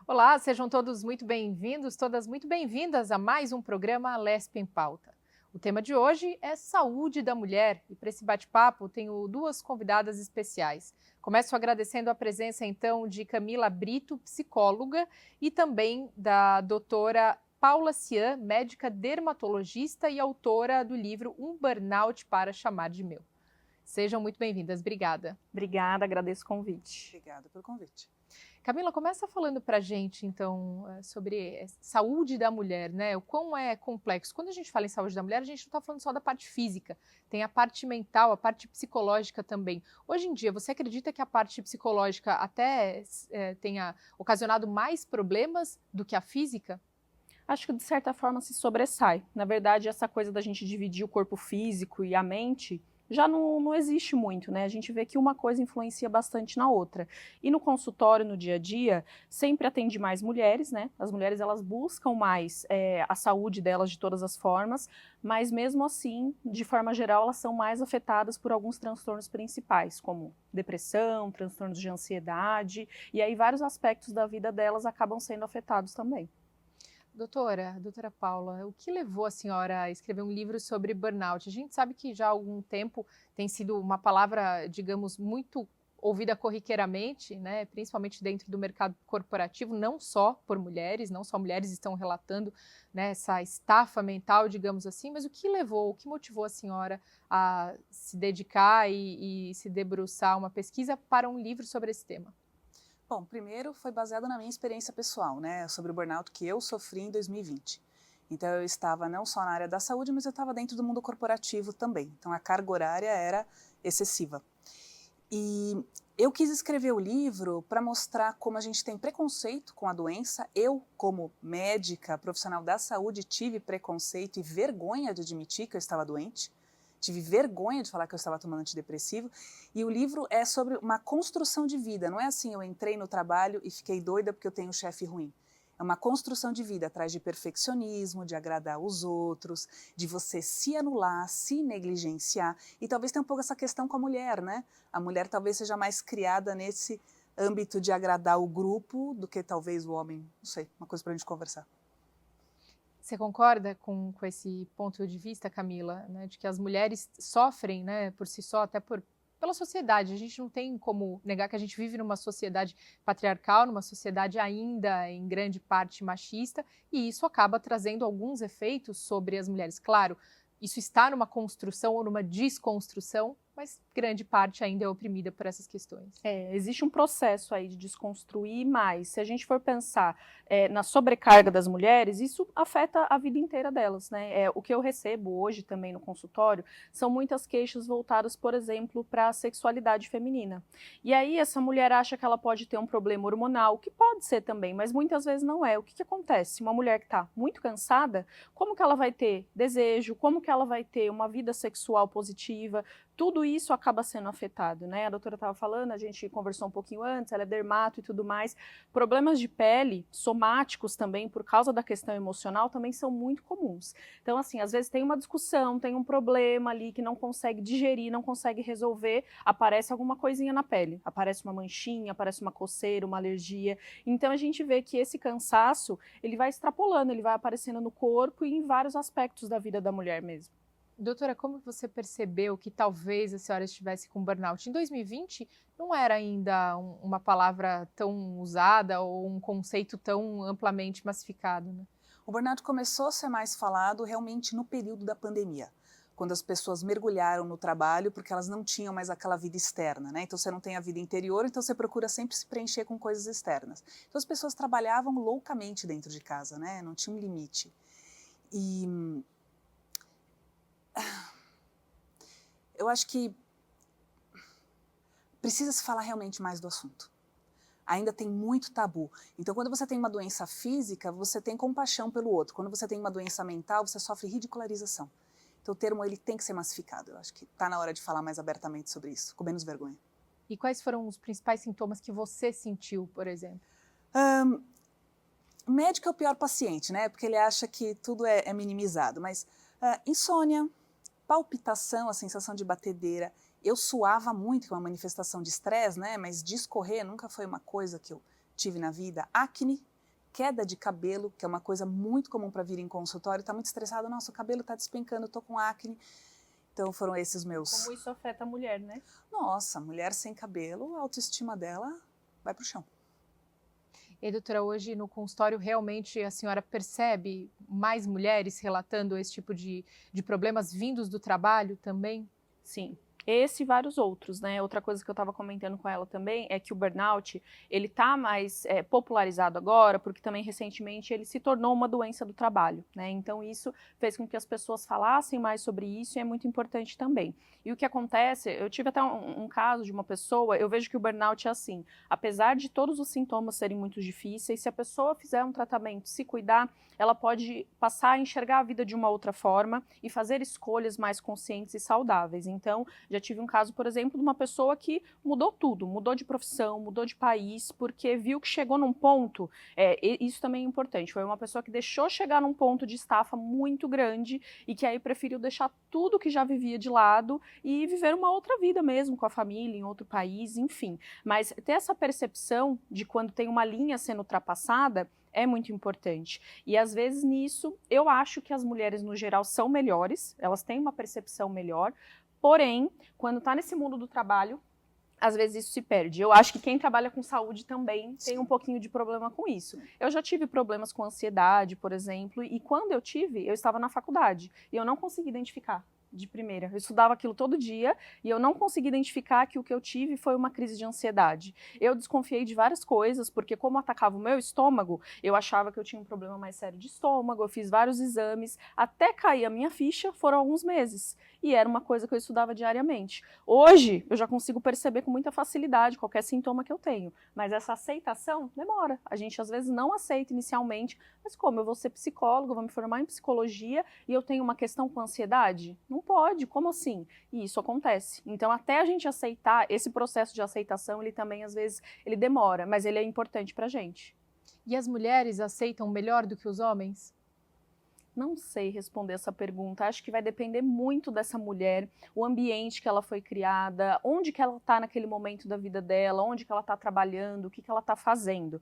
Olá, sejam todos muito bem-vindos, todas muito bem-vindas a mais um programa Lesp em Pauta. O tema de hoje é saúde da mulher e para esse bate-papo tenho duas convidadas especiais. Começo agradecendo a presença então de Camila Brito, psicóloga, e também da doutora Paula Cian, médica dermatologista e autora do livro Um Burnout para Chamar de Meu. Sejam muito bem-vindas, obrigada. Obrigada, agradeço o convite. Obrigada pelo convite. Camila, começa falando para a gente, então, sobre saúde da mulher, né? O quão é complexo. Quando a gente fala em saúde da mulher, a gente não está falando só da parte física, tem a parte mental, a parte psicológica também. Hoje em dia, você acredita que a parte psicológica até tenha ocasionado mais problemas do que a física? Acho que de certa forma se sobressai. Na verdade, essa coisa da gente dividir o corpo físico e a mente já não existe muito, né? A gente vê que uma coisa influencia bastante na outra. E no consultório, no dia a dia, sempre atende mais mulheres, né? As mulheres, elas buscam mais a saúde delas de todas as formas, mas mesmo assim, de forma geral, elas são mais afetadas por alguns transtornos principais, como depressão, transtornos de ansiedade, e aí vários aspectos da vida delas acabam sendo afetados também. Doutora Paula, o que levou a senhora a escrever um livro sobre burnout? A gente sabe que já há algum tempo tem sido uma palavra, digamos, muito ouvida corriqueiramente, né, principalmente dentro do mercado corporativo, não só por mulheres, não só mulheres estão relatando, né, essa estafa mental, digamos assim, mas o que levou, o que motivou a senhora a se dedicar e se debruçar uma pesquisa para um livro sobre esse tema? Bom, primeiro foi baseado na minha experiência pessoal, né, sobre o burnout que eu sofri em 2020. Então eu estava não só na área da saúde, mas eu estava dentro do mundo corporativo também. Então a carga horária era excessiva. E eu quis escrever o livro para mostrar como a gente tem preconceito com a doença. Eu, como médica, profissional da saúde, tive preconceito e vergonha de admitir que eu estava doente. Tive vergonha de falar que eu estava tomando antidepressivo. E o livro é sobre uma construção de vida. Não é assim, eu entrei no trabalho e fiquei doida porque eu tenho um chefe ruim. É uma construção de vida atrás de perfeccionismo, de agradar os outros, de você se anular, se negligenciar. E talvez tenha um pouco essa questão com a mulher, né? A mulher talvez seja mais criada nesse âmbito de agradar o grupo do que talvez o homem. Não sei, uma coisa para a gente conversar. Você concorda com esse ponto de vista, Camila, né, de que as mulheres sofrem, né, por si só, até pela sociedade? A gente não tem como negar que a gente vive numa sociedade patriarcal, numa sociedade ainda em grande parte machista, e isso acaba trazendo alguns efeitos sobre as mulheres. Claro, isso está numa construção ou numa desconstrução, mas grande parte ainda é oprimida por essas questões. Existe um processo aí de desconstruir, mas se a gente for pensar na sobrecarga das mulheres, isso afeta a vida inteira delas, né? O que eu recebo hoje também no consultório são muitas queixas voltadas, por exemplo, para a sexualidade feminina. E aí essa mulher acha que ela pode ter um problema hormonal, que pode ser também, mas muitas vezes não é. O que acontece? Uma mulher que está muito cansada, como que ela vai ter desejo? Como que ela vai ter uma vida sexual positiva? Tudo isso acaba sendo afetado, né? A doutora estava falando, a gente conversou um pouquinho antes, ela é dermato e tudo mais. Problemas de pele, somáticos também, por causa da questão emocional, também são muito comuns. Então, assim, às vezes tem uma discussão, tem um problema ali que não consegue digerir, não consegue resolver, aparece alguma coisinha na pele, aparece uma manchinha, aparece uma coceira, uma alergia. Então, a gente vê que esse cansaço, ele vai extrapolando, ele vai aparecendo no corpo e em vários aspectos da vida da mulher mesmo. Doutora, como você percebeu que talvez a senhora estivesse com burnout? Em 2020, não era ainda uma palavra tão usada ou um conceito tão amplamente massificado, né? O burnout começou a ser mais falado realmente no período da pandemia, quando as pessoas mergulharam no trabalho porque elas não tinham mais aquela vida externa, né? Então você não tem a vida interior, então você procura sempre se preencher com coisas externas. Então as pessoas trabalhavam loucamente dentro de casa, né? Não tinha um limite. E eu acho que precisa se falar realmente mais do assunto. Ainda tem muito tabu. Então, quando você tem uma doença física, você tem compaixão pelo outro. Quando você tem uma doença mental, você sofre ridicularização. Então, o termo ele tem que ser massificado. Eu acho que está na hora de falar mais abertamente sobre isso, com menos vergonha. E quais foram os principais sintomas que você sentiu, por exemplo? O médico é o pior paciente, né? Porque ele acha que tudo é minimizado. Mas insônia, palpitação, a sensação de batedeira. Eu suava muito, que é uma manifestação de estresse, né? Mas de escorrer nunca foi uma coisa que eu tive na vida. Acne, queda de cabelo, que é uma coisa muito comum para vir em consultório, está muito estressado, nossa, o cabelo está despencando, estou com acne. Então foram esses meus... Como isso afeta a mulher, né? Nossa, mulher sem cabelo, a autoestima dela vai para o chão. E, doutora, hoje no consultório realmente a senhora percebe mais mulheres relatando esse tipo de problemas vindos do trabalho também? Sim. Esse e vários outros, né? Outra coisa que eu estava comentando com ela também é que o burnout, ele tá mais popularizado agora, porque também recentemente ele se tornou uma doença do trabalho, né? Então isso fez com que as pessoas falassem mais sobre isso e é muito importante também. E o que acontece, eu tive até um caso de uma pessoa, eu vejo que o burnout é assim, apesar de todos os sintomas serem muito difíceis, se a pessoa fizer um tratamento, se cuidar, ela pode passar a enxergar a vida de uma outra forma e fazer escolhas mais conscientes e saudáveis. Então, já tive um caso, por exemplo, de uma pessoa que mudou tudo, mudou de profissão, mudou de país, porque viu que chegou num ponto, isso também é importante, foi uma pessoa que deixou chegar num ponto de estafa muito grande e que aí preferiu deixar tudo que já vivia de lado e viver uma outra vida mesmo, com a família, em outro país, enfim. Mas ter essa percepção de quando tem uma linha sendo ultrapassada é muito importante. E às vezes nisso, eu acho que as mulheres no geral são melhores, elas têm uma percepção melhor, porém, quando está nesse mundo do trabalho, às vezes isso se perde. Eu acho que quem trabalha com saúde também tem um pouquinho de problema com isso. Eu já tive problemas com ansiedade, por exemplo, e quando eu tive, eu estava na faculdade e eu não consegui identificar de primeira. Eu estudava aquilo todo dia e eu não consegui identificar que o que eu tive foi uma crise de ansiedade. Eu desconfiei de várias coisas, porque como atacava o meu estômago, eu achava que eu tinha um problema mais sério de estômago, eu fiz vários exames, até cair a minha ficha, foram alguns meses. E era uma coisa que eu estudava diariamente. Hoje, eu já consigo perceber com muita facilidade qualquer sintoma que eu tenho, mas essa aceitação demora. A gente às vezes não aceita inicialmente, mas como eu vou ser psicólogo, vou me formar em psicologia e eu tenho uma questão com ansiedade? Não pode, como assim? E isso acontece. Então, até a gente aceitar, esse processo de aceitação, ele também às vezes, ele demora, mas ele é importante pra gente. E as mulheres aceitam melhor do que os homens? Não sei responder essa pergunta, acho que vai depender muito dessa mulher, o ambiente que ela foi criada, onde que ela está naquele momento da vida dela, onde que ela está trabalhando, o que que ela está fazendo.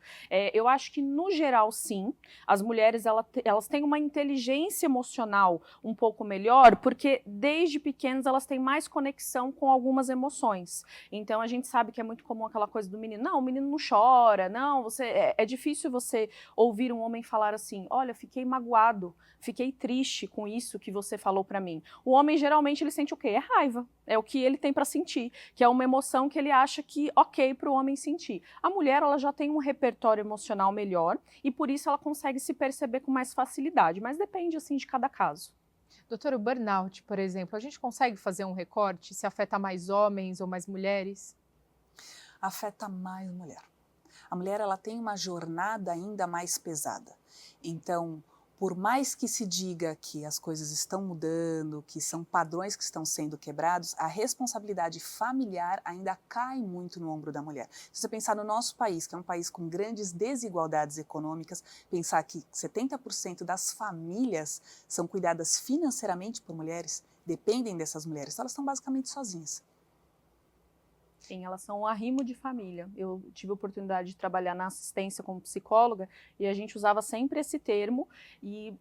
Eu acho que, no geral, sim, as mulheres elas têm uma inteligência emocional um pouco melhor, porque desde pequenas elas têm mais conexão com algumas emoções. Então a gente sabe que é muito comum aquela coisa do menino, não, o menino não chora, não, é difícil você ouvir um homem falar assim, olha, fiquei magoado, fiquei triste com isso que você falou pra mim. O homem, geralmente, ele sente o quê? É raiva. É o que ele tem pra sentir, que é uma emoção que ele acha que ok pro homem sentir. A mulher, ela já tem um repertório emocional melhor e por isso ela consegue se perceber com mais facilidade, mas depende, assim, de cada caso. Doutora, o burnout, por exemplo, a gente consegue fazer um recorte se afeta mais homens ou mais mulheres? Afeta mais mulher. A mulher, ela tem uma jornada ainda mais pesada. Então, por mais que se diga que as coisas estão mudando, que são padrões que estão sendo quebrados, a responsabilidade familiar ainda cai muito no ombro da mulher. Se você pensar no nosso país, que é um país com grandes desigualdades econômicas, pensar que 70% das famílias são cuidadas financeiramente por mulheres, dependem dessas mulheres, então elas estão basicamente sozinhas. Sim, elas são um arrimo de família. Eu tive a oportunidade de trabalhar na assistência como psicóloga e a gente usava sempre esse termo e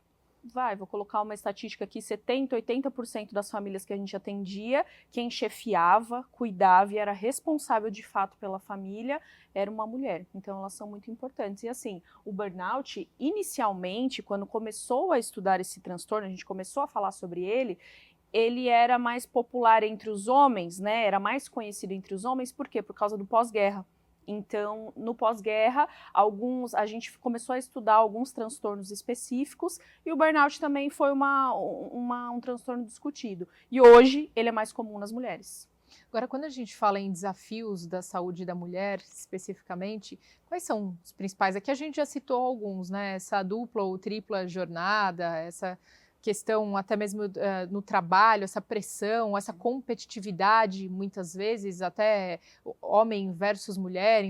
vou colocar uma estatística aqui, 70%, 80% das famílias que a gente atendia, quem chefiava, cuidava e era responsável de fato pela família, era uma mulher. Então elas são muito importantes. E assim, o burnout, inicialmente, quando começou a estudar esse transtorno, a gente começou a falar sobre ele era mais popular entre os homens, né? Era mais conhecido entre os homens, por quê? Por causa do pós-guerra. Então, no pós-guerra, a gente começou a estudar alguns transtornos específicos e o burnout também foi um transtorno discutido. E hoje, ele é mais comum nas mulheres. Agora, quando a gente fala em desafios da saúde da mulher, especificamente, quais são os principais? Aqui a gente já citou alguns, né? Essa dupla ou tripla jornada, essa questão até mesmo no trabalho, essa pressão, essa competitividade, muitas vezes, até homem versus mulher,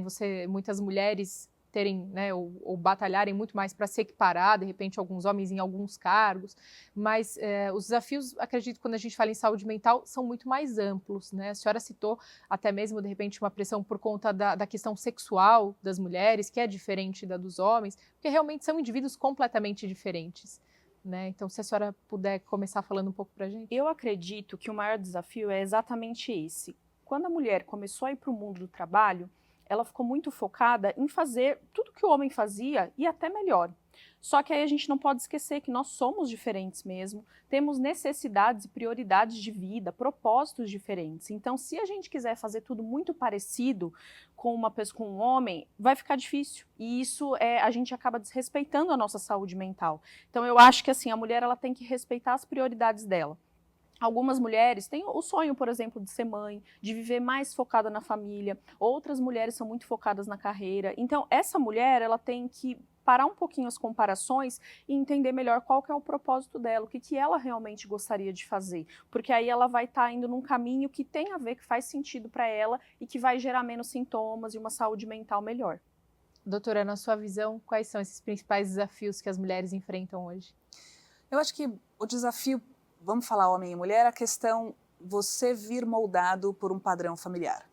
muitas mulheres terem, né, ou batalharem muito mais para se equiparar, de repente, alguns homens em alguns cargos, mas os desafios, acredito, quando a gente fala em saúde mental, são muito mais amplos, né? A senhora citou até mesmo, de repente, uma pressão por conta da questão sexual das mulheres, que é diferente da dos homens, porque realmente são indivíduos completamente diferentes, né? Então, se a senhora puder começar falando um pouco para a gente. Eu acredito que o maior desafio é exatamente esse. Quando a mulher começou a ir para o mundo do trabalho, ela ficou muito focada em fazer tudo que o homem fazia e até melhor. Só que aí a gente não pode esquecer que nós somos diferentes mesmo, temos necessidades e prioridades de vida, propósitos diferentes. Então, se a gente quiser fazer tudo muito parecido com uma pessoa, com um homem, vai ficar difícil. E isso a gente acaba desrespeitando a nossa saúde mental. Então, eu acho que assim, a mulher ela tem que respeitar as prioridades dela. Algumas mulheres têm o sonho, por exemplo, de ser mãe, de viver mais focada na família. Outras mulheres são muito focadas na carreira. Então, essa mulher, ela tem que parar um pouquinho as comparações e entender melhor qual que é o propósito dela, o que ela realmente gostaria de fazer. Porque aí ela vai estar indo num caminho que tem a ver, que faz sentido para ela e que vai gerar menos sintomas e uma saúde mental melhor. Doutora, na sua visão, quais são esses principais desafios que as mulheres enfrentam hoje? Eu acho que o desafio, vamos falar homem e mulher, a questão você vir moldado por um padrão familiar.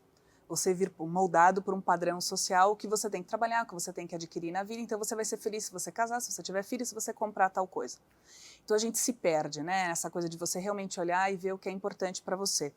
Você vir moldado por um padrão social que você tem que trabalhar, que você tem que adquirir na vida, então você vai ser feliz se você casar, se você tiver filho, se você comprar tal coisa. Então a gente se perde, né? Essa coisa de você realmente olhar e ver o que é importante para você.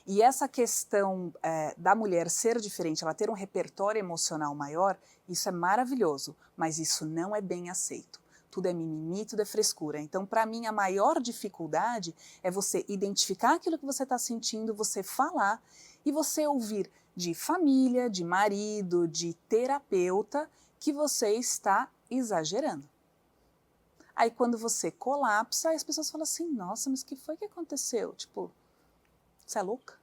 E essa questão da mulher ser diferente, ela ter um repertório emocional maior, isso é maravilhoso, mas isso não é bem aceito. Tudo é mimimi, tudo é frescura. Então, para mim, a maior dificuldade é você identificar aquilo que você está sentindo, você falar e você ouvir de família, de marido, de terapeuta, que você está exagerando. Aí, quando você colapsa, as pessoas falam assim, nossa, mas o que foi que aconteceu? Tipo, você é louca?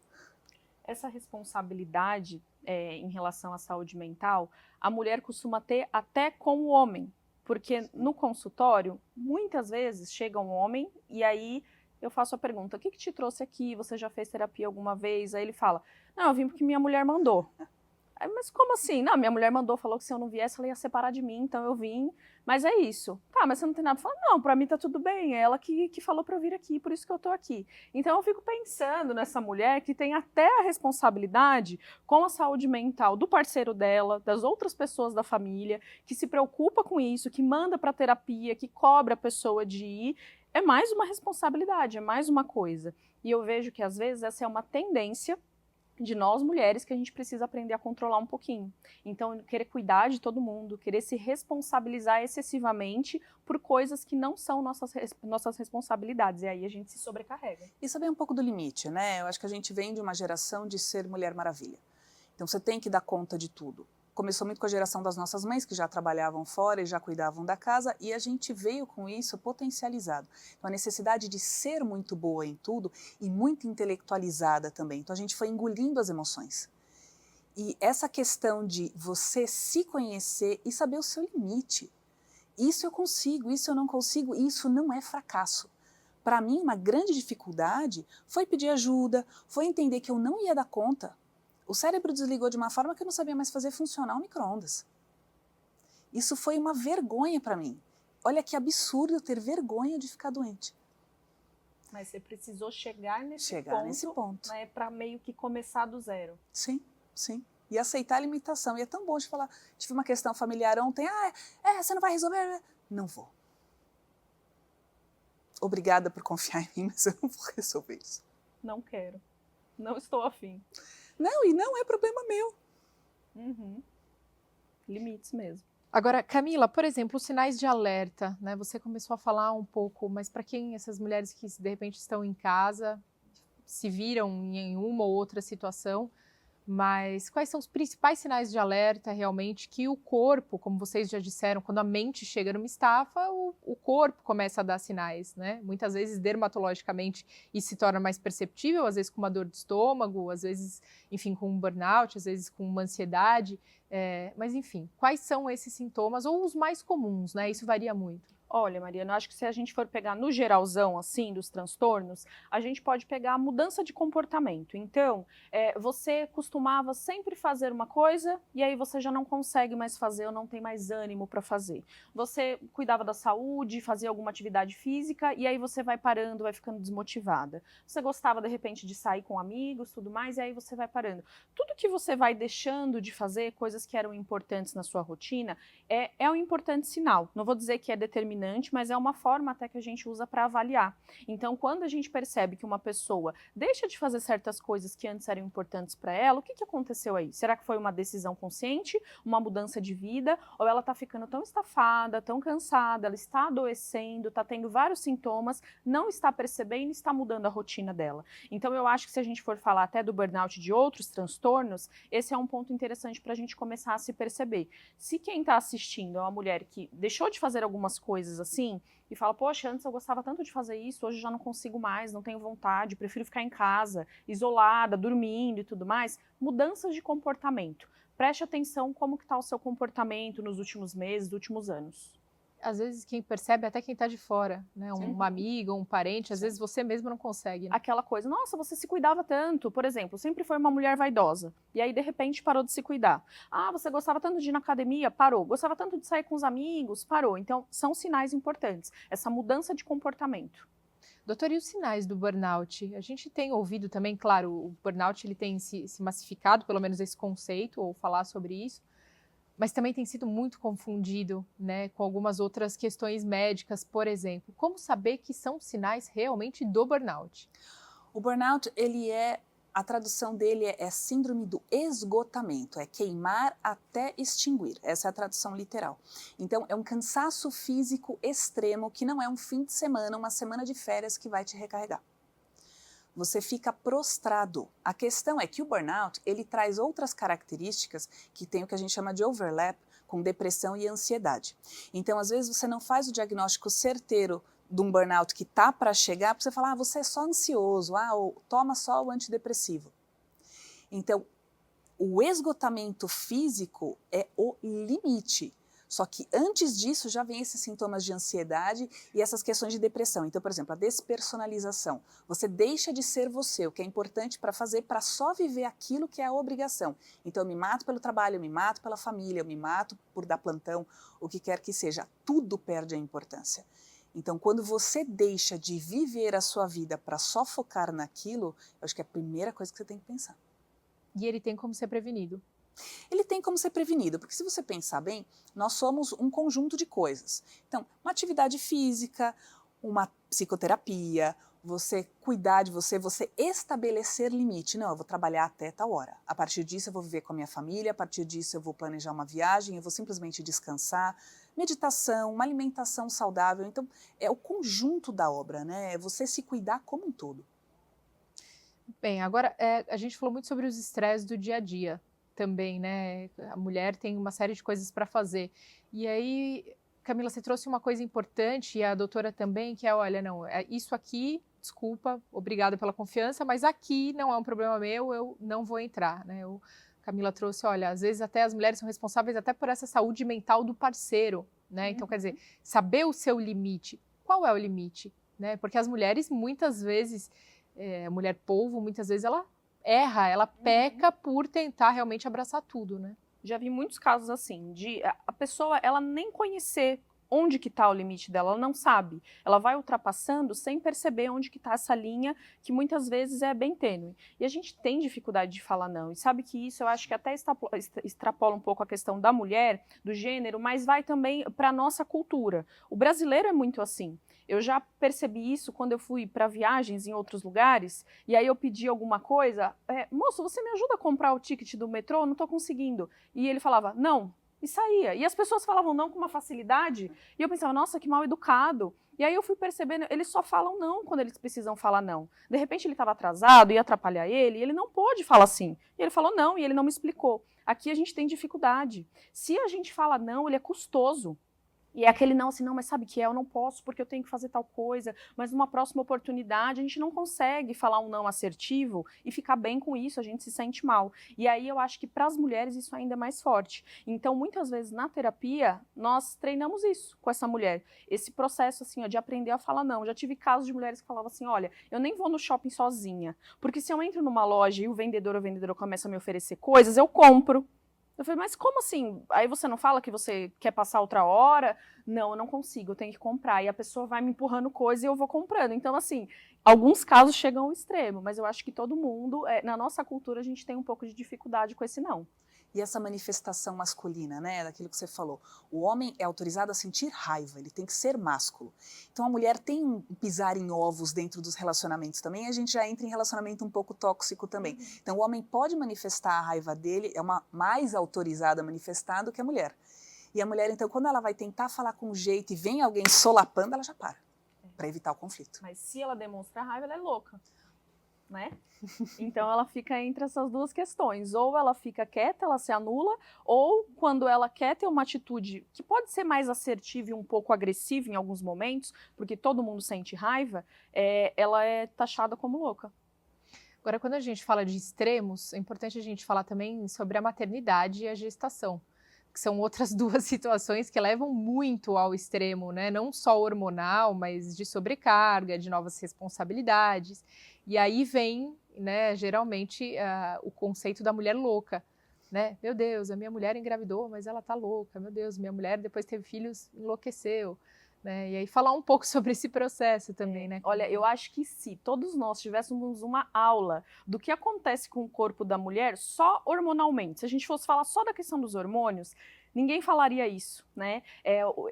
Essa responsabilidade em relação à saúde mental, a mulher costuma ter até com o homem. Porque no consultório, muitas vezes chega um homem e aí eu faço a pergunta, o que te trouxe aqui? Você já fez terapia alguma vez? Aí ele fala, não, eu vim porque minha mulher mandou. Aí, mas como assim? Não, minha mulher mandou, falou que se eu não viesse ela ia separar de mim, então eu vim. Mas é isso. Tá, mas você não tem nada pra falar? Não, pra mim tá tudo bem, é ela que falou pra eu vir aqui, por isso que eu tô aqui. Então eu fico pensando nessa mulher que tem até a responsabilidade com a saúde mental do parceiro dela, das outras pessoas da família, que se preocupa com isso, que manda pra terapia, que cobra a pessoa de ir. É mais uma responsabilidade, é mais uma coisa. E eu vejo que às vezes essa é uma tendência de nós mulheres que a gente precisa aprender a controlar um pouquinho. Então, querer cuidar de todo mundo, querer se responsabilizar excessivamente por coisas que não são nossas responsabilidades. E aí a gente se sobrecarrega. E saber um pouco do limite, né? Eu acho que a gente vem de uma geração de ser Mulher Maravilha. Então, você tem que dar conta de tudo. Começou muito com a geração das nossas mães, que já trabalhavam fora e já cuidavam da casa, e a gente veio com isso potencializado. Então, a necessidade de ser muito boa em tudo e muito intelectualizada também. Então, a gente foi engolindo as emoções. E essa questão de você se conhecer e saber o seu limite. Isso eu consigo, isso eu não consigo, isso não é fracasso. Para mim, uma grande dificuldade foi pedir ajuda, foi entender que eu não ia dar conta. O cérebro desligou de uma forma que eu não sabia mais fazer funcionar o micro-ondas. Isso foi uma vergonha para mim. Olha que absurdo eu ter vergonha de ficar doente. Mas você precisou chegar nesse ponto. Né, para meio que começar do zero. Sim, sim. E aceitar a limitação. E é tão bom de falar, tive uma questão familiar ontem, você não vai resolver? Não vou. Obrigada por confiar em mim, mas eu não vou resolver isso. Não quero. Não estou afim. Não, e não é problema meu. Uhum. Limites mesmo. Agora, Camila, por exemplo, os sinais de alerta, né? Você começou a falar um pouco, mas para quem essas mulheres que de repente estão em casa, se viram em uma ou outra situação, mas quais são os principais sinais de alerta realmente que o corpo, como vocês já disseram, quando a mente chega numa estafa, o corpo começa a dar sinais, né? Muitas vezes dermatologicamente isso se torna mais perceptível, às vezes com uma dor de estômago, às vezes, enfim, com um burnout, às vezes com uma ansiedade, mas enfim, quais são esses sintomas ou os mais comuns, né? Isso varia muito. Olha, Mariana, eu acho que se a gente for pegar no geralzão, assim, dos transtornos, a gente pode pegar a mudança de comportamento. Então, você costumava sempre fazer uma coisa e aí você já não consegue mais fazer ou não tem mais ânimo para fazer. Você cuidava da saúde, fazia alguma atividade física e aí você vai parando, vai ficando desmotivada. Você gostava, de repente, de sair com amigos, tudo mais, e aí você vai parando. Tudo que você vai deixando de fazer, coisas que eram importantes na sua rotina, é um importante sinal. Não vou dizer que é determinante, mas é uma forma até que a gente usa para avaliar. Então, quando a gente percebe que uma pessoa deixa de fazer certas coisas que antes eram importantes para ela, o que aconteceu aí? Será que foi uma decisão consciente, uma mudança de vida, ou ela está ficando tão estafada, tão cansada, ela está adoecendo, está tendo vários sintomas, não está percebendo e está mudando a rotina dela. Então, eu acho que se a gente for falar até do burnout e de outros transtornos, esse é um ponto interessante para a gente começar a se perceber. Se quem está assistindo é uma mulher que deixou de fazer algumas coisas assim, e fala, poxa, antes eu gostava tanto de fazer isso, hoje eu já não consigo mais, não tenho vontade, prefiro ficar em casa, isolada, dormindo e tudo mais, mudanças de comportamento. Preste atenção como que está o seu comportamento nos últimos meses, nos últimos anos. Às vezes quem percebe é até quem está de fora, né? Uma amiga, um parente, às vezes você mesmo não consegue. Né? Aquela coisa, nossa, você se cuidava tanto, por exemplo, sempre foi uma mulher vaidosa, e aí de repente parou de se cuidar. Ah, você gostava tanto de ir na academia? Parou. Gostava tanto de sair com os amigos? Parou. Então, são sinais importantes, essa mudança de comportamento. Doutor, e os sinais do burnout? A gente tem ouvido também, claro, o burnout ele tem se massificado, pelo menos esse conceito, ou falar sobre isso, mas também tem sido muito confundido, né, com algumas outras questões médicas, por exemplo. Como saber que são sinais realmente do burnout? O burnout, a tradução dele é síndrome do esgotamento, é queimar até extinguir, essa é a tradução literal. Então, é um cansaço físico extremo que não é um fim de semana, uma semana de férias que vai te recarregar. Você fica prostrado. A questão é que o burnout, ele traz outras características que tem o que a gente chama de overlap com depressão e ansiedade. Então, às vezes, você não faz o diagnóstico certeiro de um burnout que está para chegar, para você falar, você é só ansioso, ou toma só o antidepressivo. Então, o esgotamento físico é o limite. Só que antes disso já vem esses sintomas de ansiedade e essas questões de depressão. Então, por exemplo, a despersonalização. Você deixa de ser você, o que é importante para fazer, para só viver aquilo que é a obrigação. Então, eu me mato pelo trabalho, eu me mato pela família, eu me mato por dar plantão, o que quer que seja. Tudo perde a importância. Então, quando você deixa de viver a sua vida para só focar naquilo, eu acho que é a primeira coisa que você tem que pensar. E ele tem como ser prevenido? Ele tem como ser prevenido, porque se você pensar bem, nós somos um conjunto de coisas. Então, uma atividade física, uma psicoterapia, você cuidar de você estabelecer limite. Não, eu vou trabalhar até tal hora. A partir disso eu vou viver com a minha família, a partir disso eu vou planejar uma viagem, eu vou simplesmente descansar. Meditação, uma alimentação saudável. Então, é o conjunto da obra, né? É você se cuidar como um todo. Bem, agora a gente falou muito sobre os estresses do dia a dia também, né? A mulher tem uma série de coisas para fazer. E aí, Camila, você trouxe uma coisa importante, e a doutora também, que é, olha, não, isso aqui, desculpa, obrigada pela confiança, mas aqui não é um problema meu, eu não vou entrar, né? Camila trouxe, olha, às vezes até as mulheres são responsáveis até por essa saúde mental do parceiro, né? Então, quer dizer, saber o seu limite. Qual é o limite? Né? Porque as mulheres, muitas vezes, a mulher polvo, muitas vezes ela erra, ela peca por tentar realmente abraçar tudo, né? Já vi muitos casos assim, de a pessoa, ela nem conhecer onde que está o limite dela, ela não sabe. Ela vai ultrapassando sem perceber onde que está essa linha, que muitas vezes é bem tênue. E a gente tem dificuldade de falar não. E sabe que isso eu acho que até extrapola um pouco a questão da mulher, do gênero, mas vai também para a nossa cultura. O brasileiro é muito assim. Eu já percebi isso quando eu fui para viagens em outros lugares, e aí eu pedi alguma coisa, moço, você me ajuda a comprar o ticket do metrô? Não estou conseguindo. E ele falava, não, e saía. E as pessoas falavam não com uma facilidade, e eu pensava, nossa, que mal educado. E aí eu fui percebendo, eles só falam não quando eles precisam falar não. De repente ele estava atrasado, ia atrapalhar ele, e ele não pôde falar sim. E ele falou não, e ele não me explicou. Aqui a gente tem dificuldade. Se a gente fala não, ele é custoso. E é aquele não, assim, não, mas sabe que eu não posso porque eu tenho que fazer tal coisa, mas numa próxima oportunidade a gente não consegue falar um não assertivo e ficar bem com isso, a gente se sente mal. E aí eu acho que para as mulheres isso ainda é mais forte. Então, muitas vezes na terapia, nós treinamos isso com essa mulher. Esse processo, assim, ó, de aprender a falar não. Já tive casos de mulheres que falavam assim, olha, eu nem vou no shopping sozinha, porque se eu entro numa loja e o vendedor ou vendedora começa a me oferecer coisas, eu compro. Eu falei, mas como assim? Aí você não fala que você quer passar outra hora? Não, eu não consigo, eu tenho que comprar. E a pessoa vai me empurrando coisa e eu vou comprando. Então, assim, alguns casos chegam ao extremo, mas eu acho que todo mundo, na nossa cultura, a gente tem um pouco de dificuldade com esse não. E essa manifestação masculina, né, daquilo que você falou. O homem é autorizado a sentir raiva, ele tem que ser másculo. Então a mulher tem um pisar em ovos dentro dos relacionamentos também, e a gente já entra em relacionamento um pouco tóxico também. Então o homem pode manifestar a raiva dele, é uma mais autorizada a manifestar do que a mulher. E a mulher, então, quando ela vai tentar falar com jeito e vem alguém solapando, ela já para evitar o conflito. Mas se ela demonstra raiva, ela é louca. Né? Então ela fica entre essas duas questões, ou ela fica quieta, ela se anula, ou quando ela quer ter uma atitude que pode ser mais assertiva e um pouco agressiva em alguns momentos, porque todo mundo sente raiva, ela é taxada como louca. Agora, quando a gente fala de extremos, é importante a gente falar também sobre a maternidade e a gestação, que são outras duas situações que levam muito ao extremo, né? Não só hormonal, mas de sobrecarga, de novas responsabilidades. E aí vem, né, geralmente, o conceito da mulher louca, né? Meu Deus, a minha mulher engravidou, mas ela tá louca. Meu Deus, minha mulher depois teve filhos, enlouqueceu. Né? E aí falar um pouco sobre esse processo também, né? Olha, eu acho que se todos nós tivéssemos uma aula do que acontece com o corpo da mulher só hormonalmente, se a gente fosse falar só da questão dos hormônios, ninguém falaria isso, né?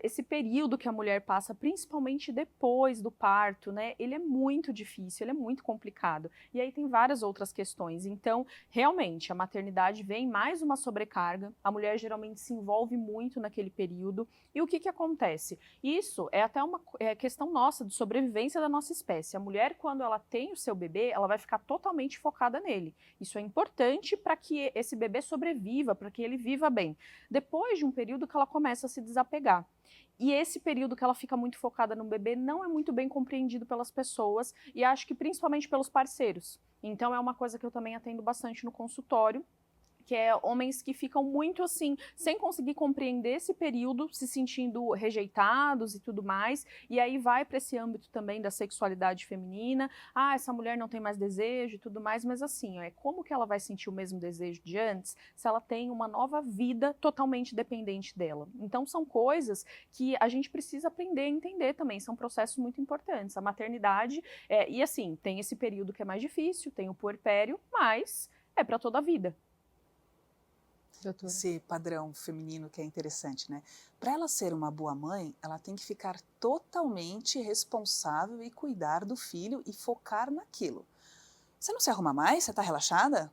Esse período que a mulher passa, principalmente depois do parto, né? Ele é muito difícil, ele é muito complicado. E aí tem várias outras questões. Então, realmente, a maternidade vem mais uma sobrecarga. A mulher geralmente se envolve muito naquele período. E o que acontece? Isso é até uma questão nossa, de sobrevivência da nossa espécie. A mulher, quando ela tem o seu bebê, ela vai ficar totalmente focada nele. Isso é importante para que esse bebê sobreviva, para que ele viva bem. Depois de um período que ela começa a se desapegar. E esse período que ela fica muito focada no bebê não é muito bem compreendido pelas pessoas e acho que principalmente pelos parceiros. Então é uma coisa que eu também atendo bastante no consultório, que é homens que ficam muito assim, sem conseguir compreender esse período, se sentindo rejeitados e tudo mais, e aí vai para esse âmbito também da sexualidade feminina, essa mulher não tem mais desejo e tudo mais, mas assim, como que ela vai sentir o mesmo desejo de antes se ela tem uma nova vida totalmente dependente dela? Então são coisas que a gente precisa aprender a entender também, são processos muito importantes. A maternidade, e assim, tem esse período que é mais difícil, tem o puerpério, mas é para toda a vida. Doutora. Esse padrão feminino que é interessante, né? Para ela ser uma boa mãe, ela tem que ficar totalmente responsável e cuidar do filho e focar naquilo. Você não se arruma mais? Você está relaxada?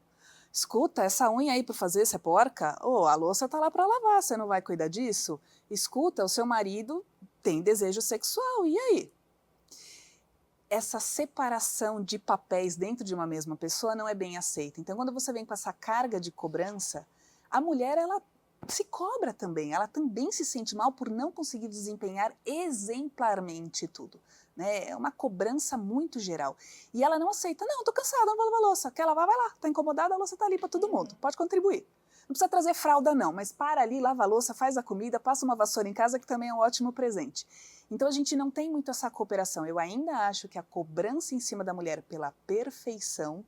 Escuta, essa unha aí para fazer, você é porca? A louça tá lá para lavar, você não vai cuidar disso? Escuta, o seu marido tem desejo sexual, e aí? Essa separação de papéis dentro de uma mesma pessoa não é bem aceita. Então, quando você vem com essa carga de cobrança, a mulher, ela se cobra também, ela também se sente mal por não conseguir desempenhar exemplarmente tudo. Né? É uma cobrança muito geral. E ela não aceita, não, tô cansada, não vou lavar louça. Quer lavar, vai lá, tá incomodada, a louça tá ali para todo mundo, pode contribuir. Não precisa trazer fralda não, mas para ali, lava a louça, faz a comida, passa uma vassoura em casa, que também é um ótimo presente. Então a gente não tem muito essa cooperação. Eu ainda acho que a cobrança em cima da mulher pela perfeição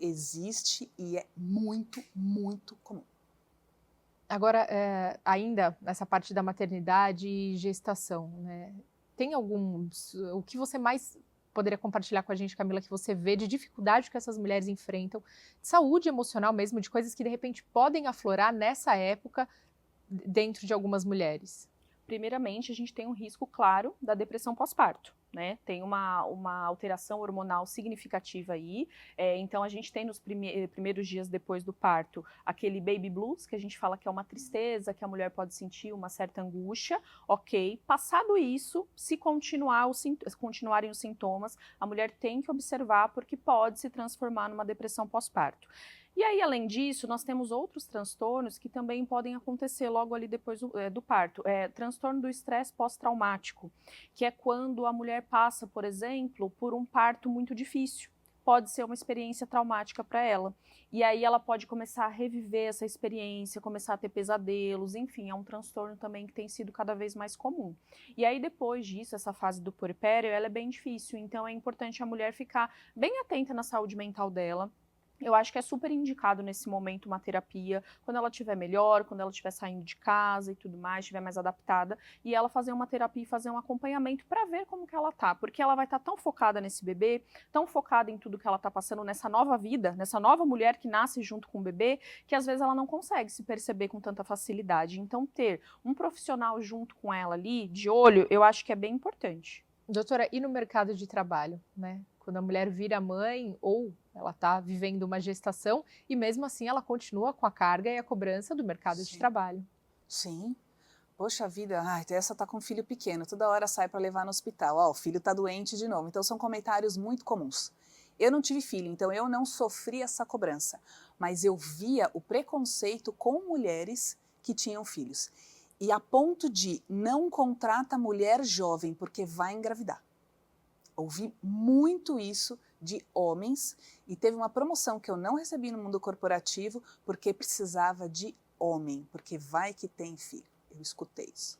existe e é muito, muito comum. Agora, ainda nessa parte da maternidade e gestação, né? Tem alguns... O que você mais poderia compartilhar com a gente, Camila, que você vê de dificuldade que essas mulheres enfrentam, de saúde emocional mesmo, de coisas que de repente podem aflorar nessa época dentro de algumas mulheres? Primeiramente, a gente tem um risco claro da depressão pós-parto. Né? Tem uma alteração hormonal significativa aí, então a gente tem nos primeiros dias depois do parto aquele baby blues, que a gente fala que é uma tristeza, que a mulher pode sentir uma certa angústia, ok, passado isso, se continuarem os sintomas, a mulher tem que observar porque pode se transformar numa depressão pós-parto. E aí, além disso, nós temos outros transtornos que também podem acontecer logo ali depois do parto. Transtorno do estresse pós-traumático, que é quando a mulher passa, por exemplo, por um parto muito difícil. Pode ser uma experiência traumática para ela. E aí ela pode começar a reviver essa experiência, começar a ter pesadelos, enfim, é um transtorno também que tem sido cada vez mais comum. E aí depois disso, essa fase do puerpério, ela é bem difícil, então é importante a mulher ficar bem atenta na saúde mental dela. Eu acho que é super indicado nesse momento uma terapia, quando ela estiver melhor, quando ela estiver saindo de casa e tudo mais, estiver mais adaptada, e ela fazer uma terapia e fazer um acompanhamento para ver como que ela tá, porque ela vai estar tão focada nesse bebê, tão focada em tudo que ela tá passando nessa nova vida, nessa nova mulher que nasce junto com o bebê, que às vezes ela não consegue se perceber com tanta facilidade. Então ter um profissional junto com ela ali, de olho, eu acho que é bem importante. Doutora, e no mercado de trabalho, né? Quando a mulher vira mãe ou ela está vivendo uma gestação e mesmo assim ela continua com a carga e a cobrança do mercado de trabalho. Sim. Poxa vida, essa tá com um filho pequeno, toda hora sai para levar no hospital. Ó, o filho tá doente de novo. Então são comentários muito comuns. Eu não tive filho, então eu não sofri essa cobrança, mas eu via o preconceito com mulheres que tinham filhos. E a ponto de não contrata mulher jovem porque vai engravidar. Ouvi muito isso de homens e teve uma promoção que eu não recebi no mundo corporativo porque precisava de homem, porque vai que tem filho. Eu escutei isso.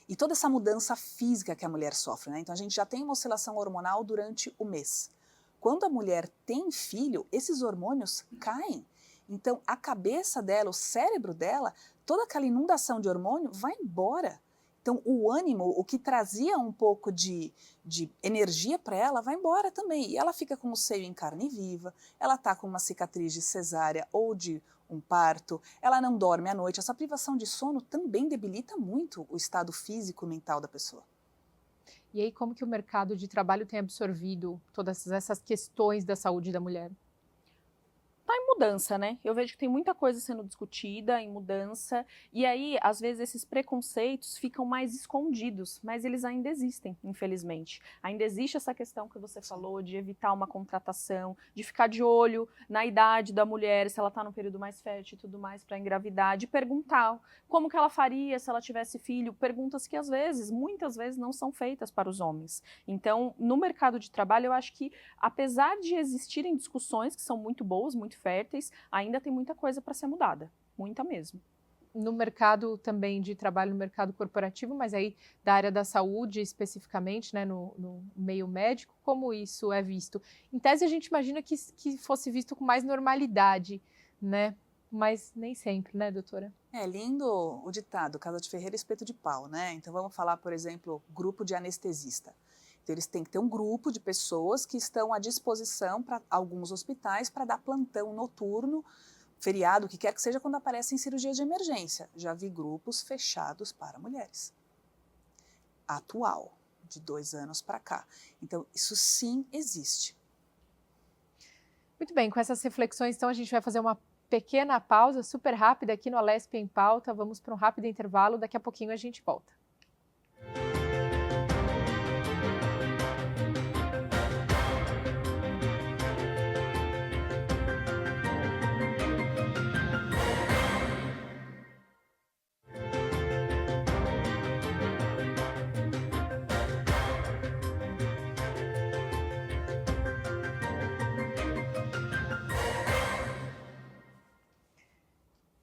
E toda essa mudança física que a mulher sofre, né? Então a gente já tem uma oscilação hormonal durante o mês. Quando a mulher tem filho, esses hormônios caem. Então a cabeça dela, o cérebro dela, toda aquela inundação de hormônio vai embora. Então, o ânimo, o que trazia um pouco de energia para ela, vai embora também. E ela fica com o seio em carne viva, ela está com uma cicatriz de cesárea ou de um parto, ela não dorme à noite. Essa privação de sono também debilita muito o estado físico e mental da pessoa. E aí, como que o mercado de trabalho tem absorvido todas essas questões da saúde da mulher? Tá em mudança, né? Eu vejo que tem muita coisa sendo discutida, em mudança, e aí, às vezes, esses preconceitos ficam mais escondidos, mas eles ainda existem, infelizmente. Ainda existe essa questão que você falou de evitar uma contratação, de ficar de olho na idade da mulher, se ela tá num período mais fértil e tudo mais para engravidar, de perguntar como que ela faria se ela tivesse filho, perguntas que às vezes, muitas vezes, não são feitas para os homens. Então, no mercado de trabalho, eu acho que, apesar de existirem discussões que são muito boas, muito férteis, ainda tem muita coisa para ser mudada, muita mesmo. No mercado também de trabalho, no mercado corporativo, mas aí da área da saúde especificamente, né, no meio médico, como isso é visto? Em tese a gente imagina que fosse visto com mais normalidade, né? Mas nem sempre, né, doutora? É lindo o ditado, casa de ferreiro, espeto de pau, né? Então vamos falar, por exemplo, grupo de anestesista. Então, eles têm que ter um grupo de pessoas que estão à disposição para alguns hospitais para dar plantão noturno, feriado, o que quer que seja, quando aparecem cirurgias de emergência. Já vi grupos fechados para mulheres. Atual, de 2 anos para cá. Então, isso sim existe. Muito bem, com essas reflexões, então, a gente vai fazer uma pequena pausa, super rápida, aqui no Alesp em Pauta. Vamos para um rápido intervalo, daqui a pouquinho a gente volta.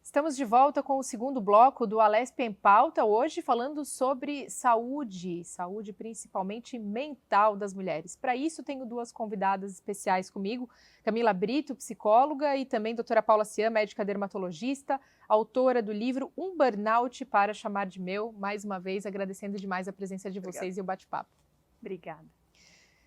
Estamos de volta com o segundo bloco do Alesp em Pauta, hoje falando sobre saúde principalmente mental das mulheres. Para isso, tenho 2 convidadas especiais comigo, Camila Brito, psicóloga, e também doutora Paula Cian, médica dermatologista, autora do livro Um Burnout para Chamar de Meu. Mais uma vez, agradecendo demais a presença de vocês e o bate-papo. Obrigada.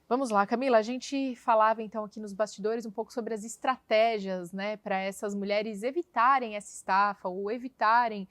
Vamos lá, Camila, a gente falava então aqui nos bastidores um pouco sobre as estratégias, né, para essas mulheres evitarem essa estafa ou evitarem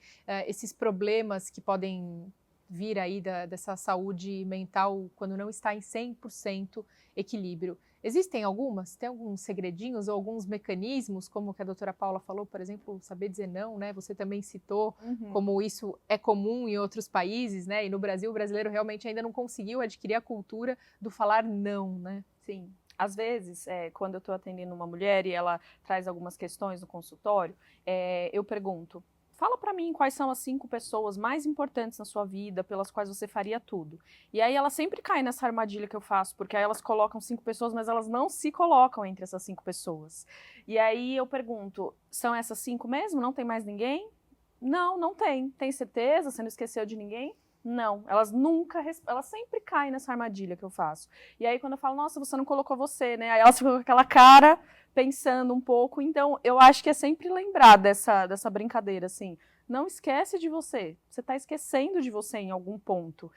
esses problemas que podem vir aí dessa saúde mental quando não está em 100% equilíbrio. Existem algumas? Tem alguns segredinhos ou alguns mecanismos, como que a doutora Paula falou, por exemplo, saber dizer não, né? Você também citou como isso é comum em outros países, né? E no Brasil, o brasileiro realmente ainda não conseguiu adquirir a cultura do falar não, né? Sim. Às vezes, quando eu estou atendendo uma mulher e ela traz algumas questões no consultório, eu pergunto, fala para mim quais são as 5 pessoas mais importantes na sua vida, pelas quais você faria tudo. E aí ela sempre cai nessa armadilha que eu faço, porque aí elas colocam 5 pessoas, mas elas não se colocam entre essas 5 pessoas. E aí eu pergunto, são essas 5 mesmo? Não tem mais ninguém? Não, não tem. Tem certeza? Você não esqueceu de ninguém? Não, elas sempre caem nessa armadilha que eu faço. E aí quando eu falo, nossa, você não colocou você, né? Aí elas ficam com aquela cara pensando um pouco. Então eu acho que é sempre lembrar dessa brincadeira, assim. Não esquece de você. Você está esquecendo de você em algum ponto.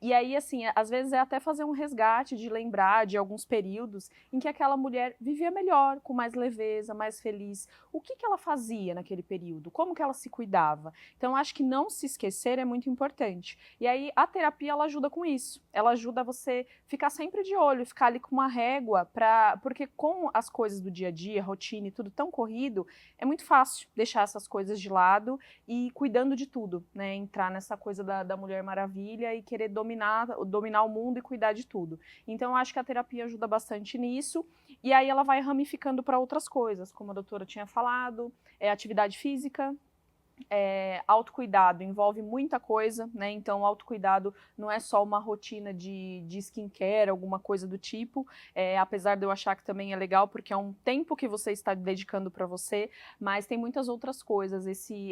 E aí, assim, às vezes é até fazer um resgate de lembrar de alguns períodos em que aquela mulher vivia melhor, com mais leveza, mais feliz. O que ela fazia naquele período? Como que ela se cuidava? Então, acho que não se esquecer é muito importante. E aí, a terapia, ela ajuda com isso. Ela ajuda você ficar sempre de olho, ficar ali com uma régua, porque com as coisas do dia a dia, rotina e tudo tão corrido, é muito fácil deixar essas coisas de lado e cuidando de tudo, né? Entrar nessa coisa da Mulher Maravilha e querer dominar o mundo e cuidar de tudo. Então, eu acho que a terapia ajuda bastante nisso, e aí ela vai ramificando para outras coisas, como a doutora tinha falado, atividade física, autocuidado envolve muita coisa, né? Então, autocuidado não é só uma rotina de skincare, alguma coisa do tipo, apesar de eu achar que também é legal, porque é um tempo que você está dedicando para você, mas tem muitas outras coisas,